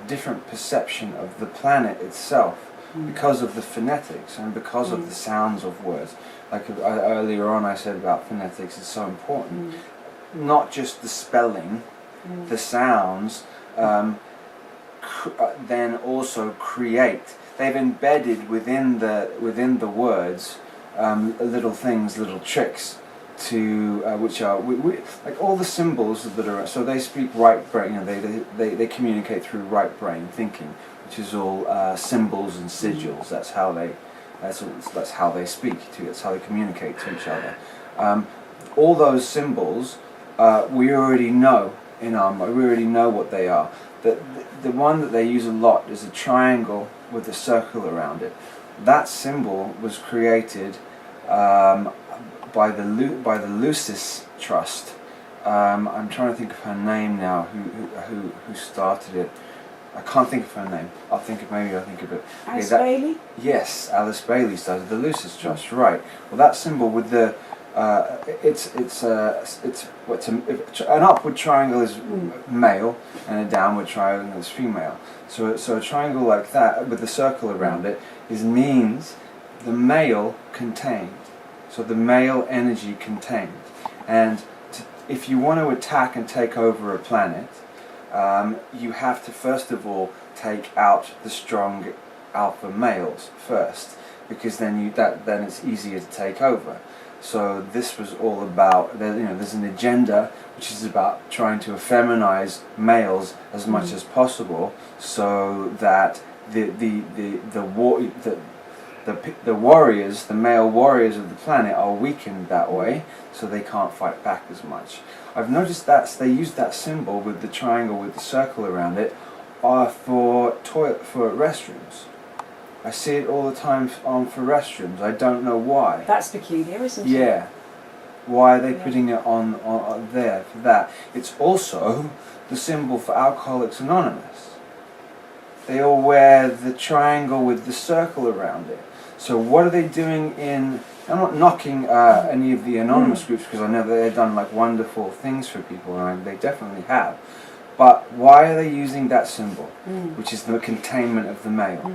different perception of the planet itself because of the phonetics and because of the sounds of words. Like earlier on I said about phonetics is so important. Not just the spelling, the sounds, then also create. They've embedded within the words little things, little tricks, to which are like all the symbols that are. So they speak right brain. They communicate through right brain thinking, which is all symbols and sigils. That's how they speak to. That's how they communicate to each other. All those symbols we already know in our mind. We already know what they are. The one that they use a lot is a triangle with a circle around it. That symbol was created by the Lucis Trust. I'm trying to think of her name now. Who started it? I can't think of her name. I'll think of it.
Alice Bailey?
Yes, Alice Bailey started the Lucis Trust. Right. Well, that symbol with the an upward triangle is male and a downward triangle is female. So a triangle like that with a circle around it means the male contained. So the male energy contained. And if you want to attack and take over a planet, you have to first of all take out the strong alpha males first, because then it's easier to take over. So this was all about, there's an agenda which is about trying to effeminize males as much as possible, so that the warriors, the male warriors of the planet, are weakened that way, so they can't fight back as much. I've noticed that they use that symbol with the triangle with the circle around it for restrooms. I see it all the time for restrooms. I don't know why.
That's peculiar, isn't it?
Yeah. Why are they putting it on there for that? It's also the symbol for Alcoholics Anonymous. They all wear the triangle with the circle around it. So what are they doing in... I'm not knocking any of the anonymous groups, because I know that they've done like wonderful things for people, and they definitely have. But why are they using that symbol, which is the containment of the male?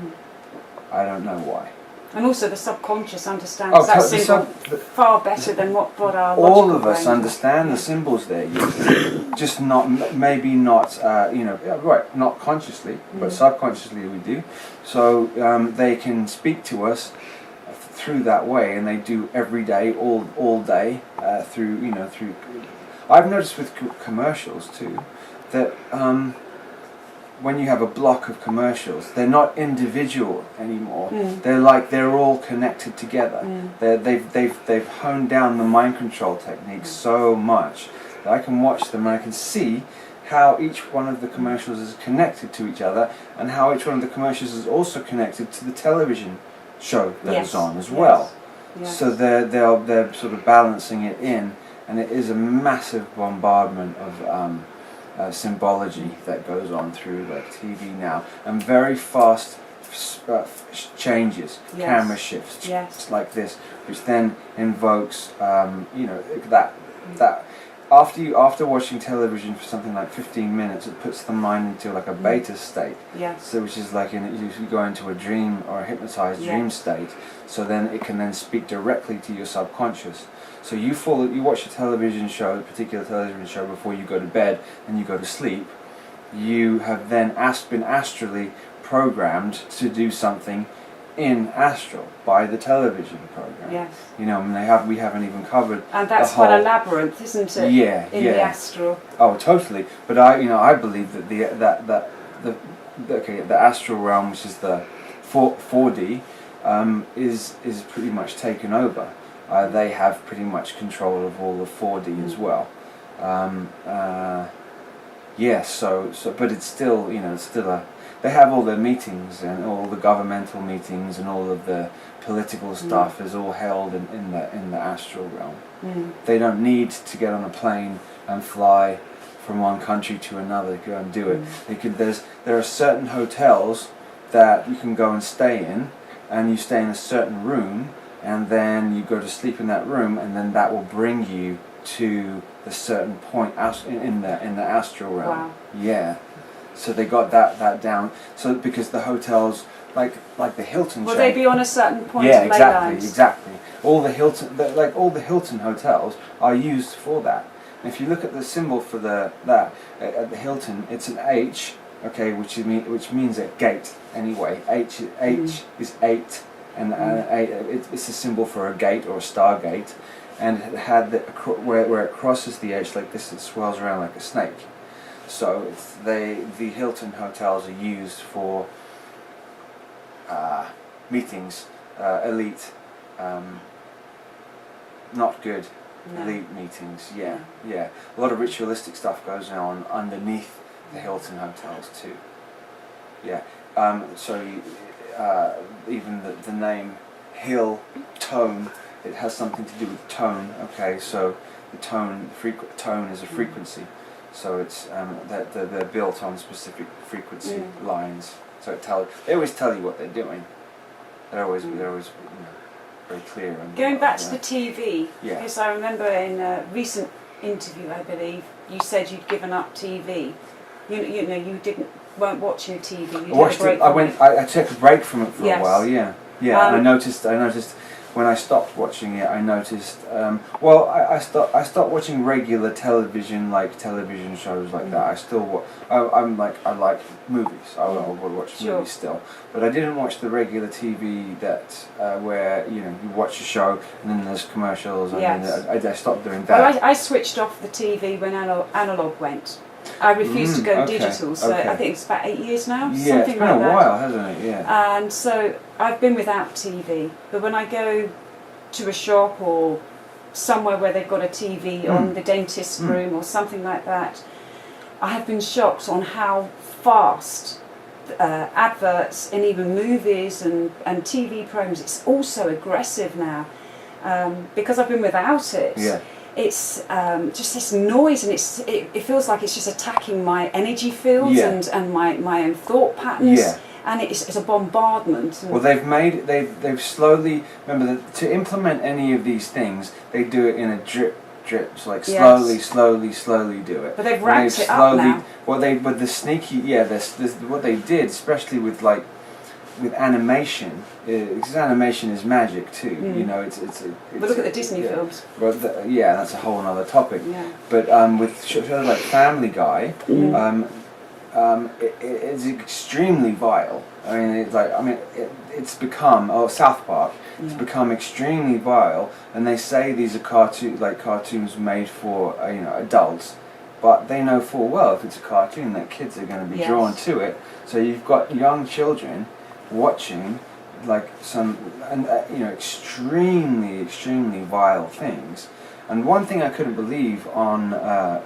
I don't know why.
And also the subconscious understands that symbol far better than what our
all of us
brain
understand the symbols they're using, just maybe not not consciously, but subconsciously we do. So they can speak to us through that way, and they do every day, all day, through. I've noticed with commercials too that when you have a block of commercials, they're not individual anymore. They're all connected together. They've honed down the mind control techniques so much that I can watch them and I can see how each one of the commercials is connected to each other, and how each one of the commercials is also connected to the television show that is on as well.
Yes.
So they're sort of balancing it in, and it is a massive bombardment of symbology that goes on through like TV now, and very fast changes, camera shifts, like this, which then invokes that after watching television for something like 15 minutes, it puts the mind into like a beta state. So which is like you go into a dream or a hypnotized dream state. So then it can then speak directly to your subconscious. So you watch a television show, a particular television show, before you go to bed and you go to sleep. You have then been astrally programmed to do something in astral by the television program.
Yes.
And we haven't even covered.
And that's
the whole,
quite a labyrinth, isn't it?
Yeah,
in the astral.
Oh, totally. But I believe that the astral realm, which is the 4D, is pretty much taken over. They have pretty much control of all the 4D as well. But it's still, they have all their meetings, and all the governmental meetings and all of the political stuff is all held in the astral realm. They don't need to get on a plane and fly from one country to another to go and do it. There are certain hotels that you can go and stay in, and you stay in a certain room, and then you go to sleep in that room, and then that will bring you to the certain point in the astral realm.
Wow.
Yeah. So they got that down. So because the hotels, like the Hilton.
Will they be on a certain point?
Yeah,
of ley lines?
exactly. All the Hilton hotels are used for that. And if you look at the symbol for at the Hilton, it's an H, okay, which means a gate. Anyway, H is 8, and it's a symbol for a gate or a stargate, and it had where it crosses the H like this, it swirls around like a snake. So the Hilton hotels are used for meetings, elite, not good, elite meetings. Yeah. A lot of ritualistic stuff goes on underneath the Hilton hotels too. Yeah. So even the name Hill Tone it has something to do with tone. Okay, so the tone is a frequency, so it's they're built on specific frequency lines. So they always tell you what they're doing. They're always very clear. And
going back to the TV,
yeah.
because I remember in a recent interview, I believe, you said you'd given up TV. You know, you weren't watching TV. You
I watched it. I took a break from it for a while. Yeah. I noticed when I stopped watching it. I noticed. I stopped watching regular television, like television shows like that. I still I like movies. I would watch movies still, but I didn't watch the regular TV that where you watch a show and then there's commercials. And then I stopped doing that.
Well, I switched off the TV when analog went. I refused to go digital, so I think it's about 8 years now.
Yeah, it's been a while, hasn't it? Yeah.
And so I've been without TV, but when I go to a shop or somewhere where they've got a TV on the dentist's room or something like that, I have been shocked on how fast adverts and even movies and TV programs, it's also aggressive now. Because I've been without it.
Yeah.
It's just this noise, and it feels like it's just attacking my energy fields and my own thought patterns, and it's a bombardment.
Well, they've slowly, remember that to implement any of these things, they do it in a drip, so like slowly do it.
But they've ramped it up now.
What they did, especially with animation, because animation is magic too.
But look at the Disney films.
Well, that's a whole other topic.
Yeah.
But with shows like Family Guy, it's extremely vile. I mean, it's become South Park. It's become extremely vile, and they say these are cartoons made for adults. But they know full well if it's a cartoon that kids are going to be drawn to it. So you've got young children watching some extremely vile things. And one thing I couldn't believe on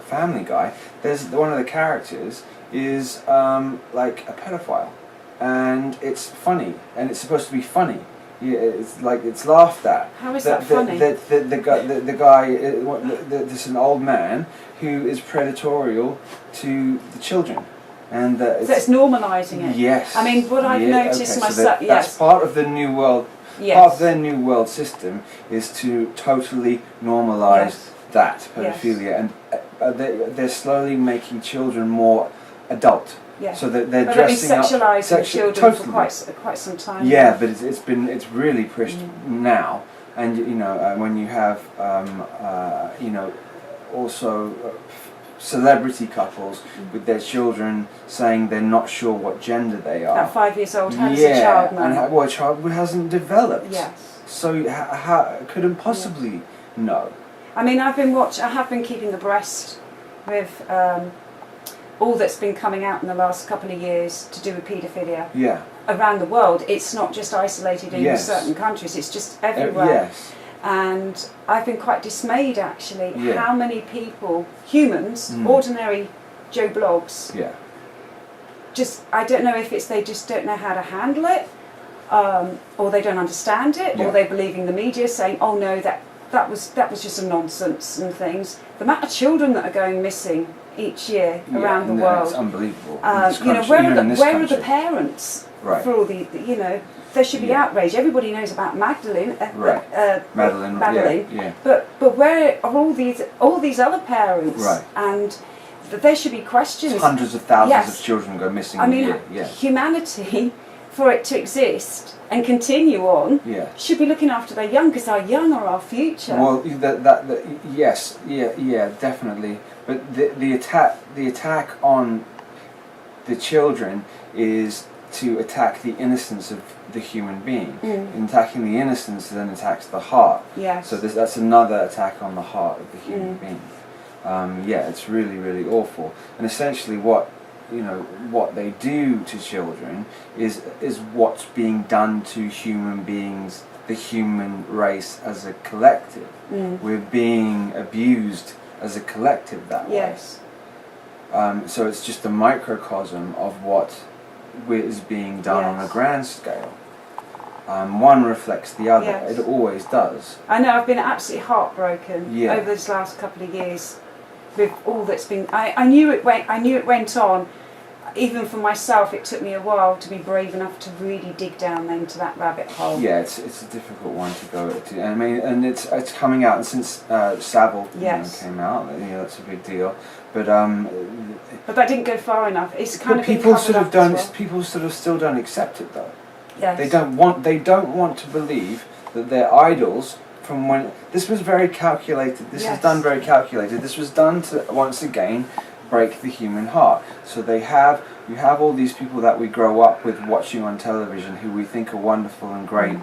Family Guy, there's one of the characters is like a pedophile, and it's funny, and it's supposed to be funny. Yeah, it's laughed at.
How is that funny?
The guy, this an old man who is predatorial to the children. And
so it's normalising it.
Yes.
I mean, what I've noticed myself.
That's part of the new world.
Yes.
Part of their new world system is to totally normalise that pedophilia, and they're slowly making children more adult.
Yeah.
So that they're
but
dressing up.
Sexualising children for quite some time.
Yeah, but it's really pushed now, and when you have also. Celebrity couples with their children saying they're not sure what gender they are.
At 5 years old, how does a child know?
And a child who hasn't developed.
Yes.
So how couldn't possibly know?
I mean, I have been keeping abreast with all that's been coming out in the last couple of years to do with paedophilia.
Yeah.
Around the world, it's not just isolated in certain countries; it's just everywhere.
Yes.
And I've been quite dismayed, actually, how many people, humans, ordinary Joe Blogs, I don't know if they just don't know how to handle it, or they don't understand it, or they're believing the media saying, oh no, that was just a nonsense and things. The amount of children that are going missing each year around the world.
It's unbelievable.
Where are the parents for all the there should be outrage. Everybody knows about Magdalene.
Madeline.
But where are all these other parents?
Right.
And there should be questions.
Hundreds of thousands of children go missing a year.
Humanity, for it to exist and continue on, should be looking after their young, because our young are our future.
Well, definitely. But the attack on the children is to attack the innocence of the human being. In attacking the innocence then attacks the heart.
Yes.
So that's another attack on the heart of the human being. It's really, really awful. And essentially what they do to children is what's being done to human beings, the human race as a collective. We're being abused as a collective that way.
Yes.
So it's just a microcosm of what is being done on a grand scale. One reflects the other.
Yes.
It always does.
I know I've been absolutely heartbroken
Yeah.
over this last couple of years with all that's been. I knew it went. I knew it went on. Even for myself, it took me a while to be brave enough to really dig down into that rabbit hole.
Yeah, it's a difficult one to go to. I mean, and it's coming out, and since Savile
Yes.
came out, that's a big deal. But
But that didn't go far enough. It's kind of been
people
covered
sort of
up
don't.
as well.
People sort of still don't accept it though.
Yes.
They don't want to believe that their idols from when this was very calculated. This was
Yes.
done very calculated. This was done to once again break the human heart. So you have all these people that we grow up with watching on television who we think are wonderful and great,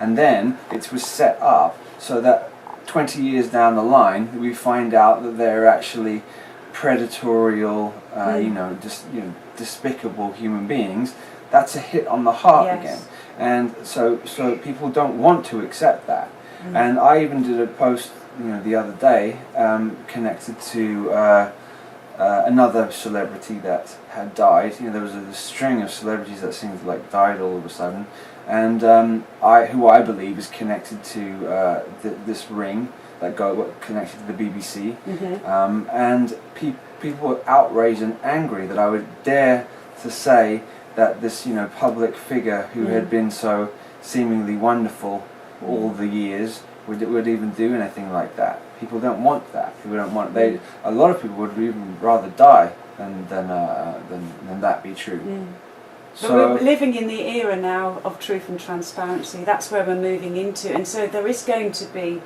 and then it was set up so that 20 years down the line we find out that they're actually predatorial, despicable human beings. That's a hit on the heart
Yes.
again, and so people don't want to accept that. And I even did a post, the other day, connected to another celebrity that had died. There was a string of celebrities that seemed like died all of a sudden, and who I believe is connected to this ring that connected to the BBC, and people were outraged and angry that I would dare to say that this public figure who had been so seemingly wonderful all the years would even do anything like that. People don't want that. People don't want. A lot of people would even rather die than that be true.
But we're living in the era now of truth and transparency. That's where we're moving into, and so there is going to be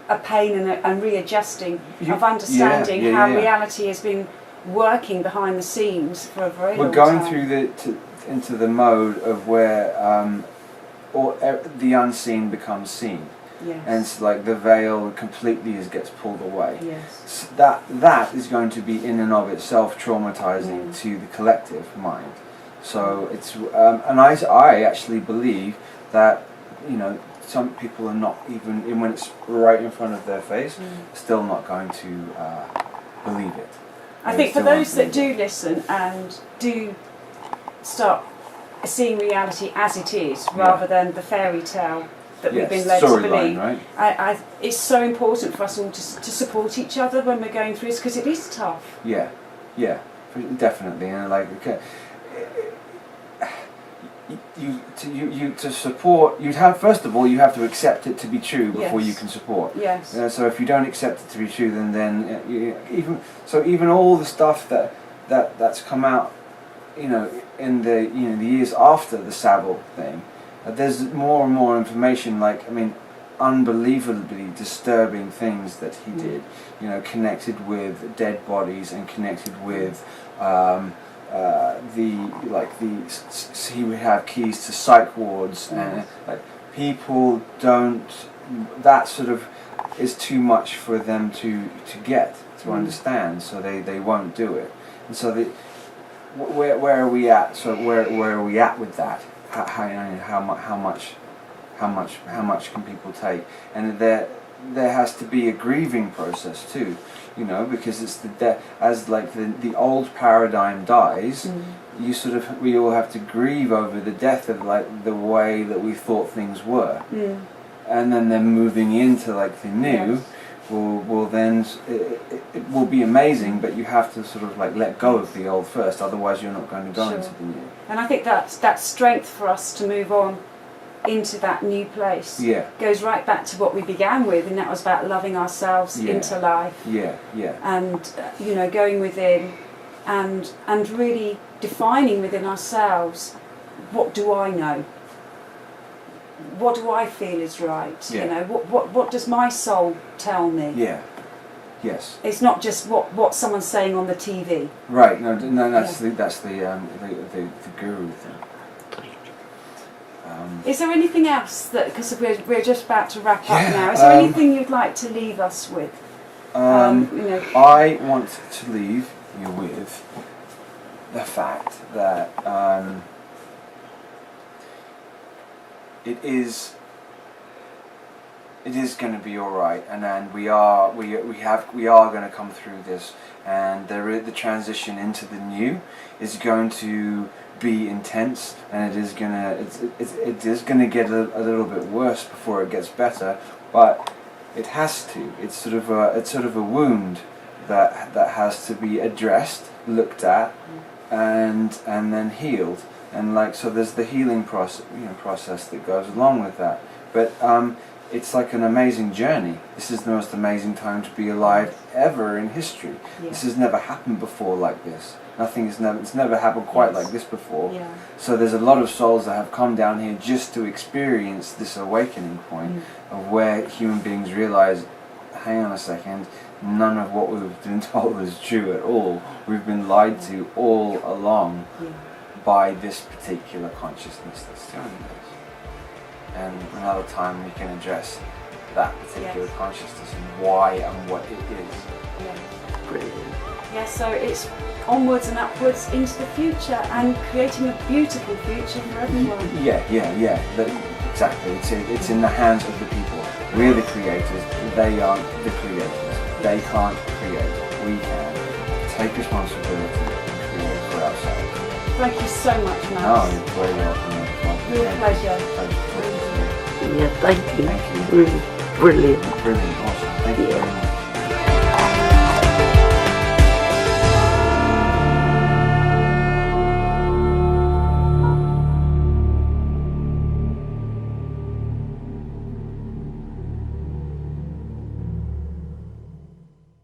a pain and readjusting of understanding how reality has been working behind the scenes for a very long time.
We're going through into the mode of where the unseen becomes seen.
Yes.
And it's like the veil completely gets pulled away.
Yes.
So that is going to be in and of itself traumatizing to the collective mind. So it's and I actually believe that some people are not even when it's right in front of their face, still not going to believe it.
I think for those that do listen and do start seeing reality as it is, rather than the fairy tale that we've been led to believe,
right?
it's so important for us all to support each other when we're going through this, because it is tough.
Yeah, definitely, and like to support, you have to accept it to be true before you can support.
Yes.
So if you don't accept it to be true, then even all the stuff that's come out, in the the years after the Savile thing, there's more and more information. Unbelievably disturbing things that he did. Connected with dead bodies and connected with. He would have keys to psych wards, and people don't. That sort of is too much for them to understand, so they won't do it. And so where are we at? So where are we at with that? How much can people take? And there has to be a grieving process too. Because it's as the old paradigm dies, we all have to grieve over the death of the way that we thought things were, and then moving into the new will then it will be amazing, but you have to sort of let go of the old first, otherwise you're not going to go into the new.
And I think that strength for us to move on into that new place goes right back to what we began with, and that was about loving ourselves into life. And going within and really defining within ourselves, what do I know? What do I feel is right? What does my soul tell me?
Yes.
It's not just what someone's saying on the TV.
Right. No. That's the guru thing.
Is there anything else because we're just about to wrap up now? Is there anything you'd like to leave us with?
I want to leave you with the fact that it is going to be all right, and then we are going to come through this, and the transition into the new is going to be intense, and it is gonna get a little bit worse before it gets better, but it has to. It's sort of a wound that has to be addressed, looked at, and then healed. And like, so there's the healing process that goes along with that. But it's like an amazing journey. This is the most amazing time to be alive ever in history.
Yeah.
This has never happened before like this. It's never happened quite like this before.
Yeah.
So there's a lot of souls that have come down here just to experience this awakening point of where human beings realize, hang on a second, none of what we've been told is true at all. We've been lied to all along by this particular consciousness that's doing this. And another time we can address that particular consciousness and why and what it is.
Yeah.
Brilliant.
Yeah, so it's onwards and upwards into the future and creating a beautiful future for everyone.
Exactly. It's in the hands of the people. We're the creators. They aren't the creators. They can't create. We can. Take responsibility and create for ourselves.
Thank you so much, Max.
Oh, you're very welcome.
Real pleasure.
Pleasure.
Yeah, thank you.
Thank you.
Really brilliant.
Brilliant. Awesome. Thank you very much.